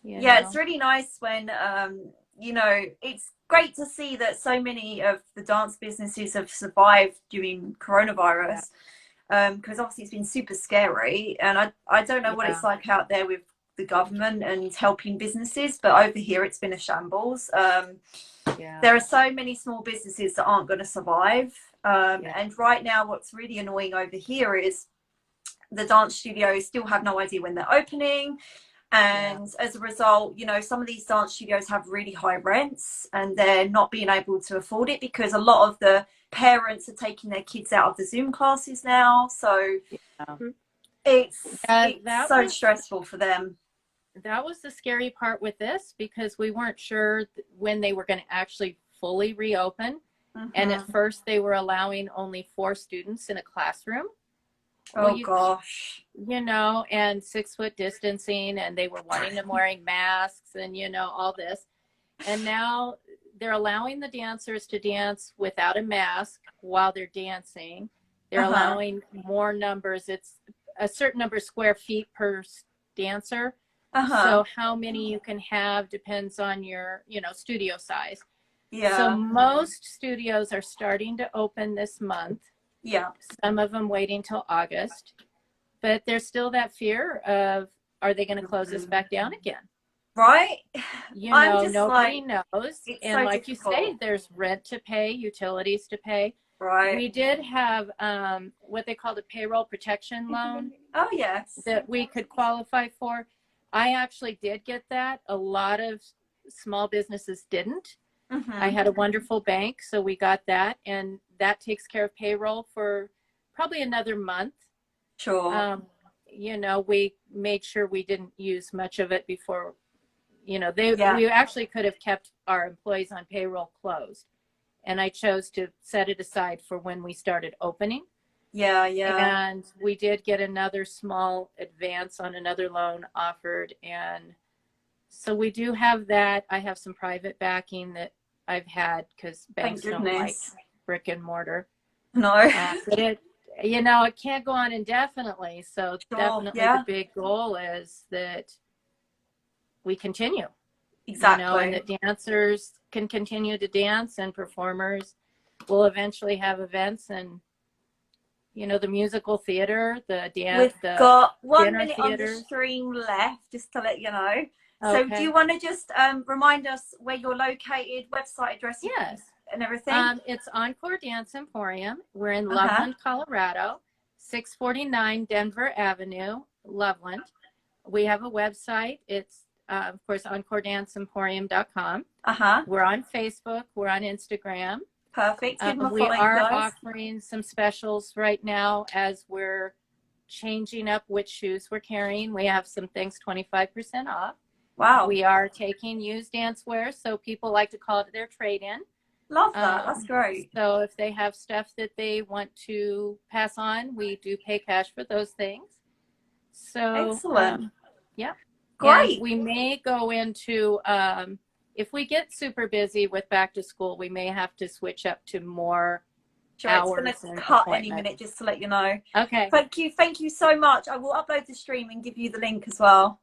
Yeah, it's really nice when, you know, it's great to see that so many of the dance businesses have survived during coronavirus. Because obviously it's been super scary, and I don't know what it's like out there with the government and helping businesses, but over here it's been a shambles. There are so many small businesses that aren't going to survive, and right now what's really annoying over here is the dance studios still have no idea when they're opening, and as a result, you know, some of these dance studios have really high rents and they're not being able to afford it because a lot of the parents are taking their kids out of the Zoom classes now, so it's so stressful for them. That was the scary part with this, because we weren't sure when they were going to actually fully reopen. And at first they were allowing only 4 students in a classroom. Gosh. You know, and 6-foot distancing, and they were wanting them wearing masks and, you know, all this. And now they're allowing the dancers to dance without a mask while they're dancing. They're allowing more numbers. It's a certain number of square feet per dancer. So how many you can have depends on your, you know, studio size. So most studios are starting to open this month. Some of them waiting till August. But there's still that fear of, are they going to close us back down again? Right? You know, nobody knows. And so like difficult. You say, there's rent to pay, utilities to pay. Right. We did have what they called a payroll protection loan. Oh, yes. That we could qualify for. I actually did get that. A lot of small businesses didn't. I had a wonderful bank, so we got that. And that takes care of payroll for probably another month. Sure. You know, we made sure we didn't use much of it before, you know, we actually could have kept our employees on payroll closed. And I chose to set it aside for when we started opening. And we did get another small advance on another loan offered. And so we do have that. I have some private backing that I've had because banks don't like brick and mortar. No. But it, you know, it can't go on indefinitely. So definitely the big goal is that we continue. Exactly. You know, and the dancers can continue to dance, and performers will eventually have events, and, you know, the musical theater, the dance, We've got 1 minute theaters. on the stream left, just to let you know. Okay. So do you want to just remind us where you're located, website address, and everything? It's Encore Dance Emporium. We're in Loveland, Colorado, 649 Denver Avenue, Loveland. We have a website. It's, of course, EncoreDanceEmporium.com. We're on Facebook. We're on Instagram. Perfect. We are offering some specials right now as we're changing up which shoes we're carrying. We have some things 25% off. Wow. We are taking used dancewear, so people like to call it their trade-in. Love that. That's great. So if they have stuff that they want to pass on, we do pay cash for those things. So excellent. Great. And we may go into, if we get super busy with back to school, we may have to switch up to more hours. It's going to cut any minute, just to let you know. Okay. Thank you so much. I will upload the stream and give you the link as well.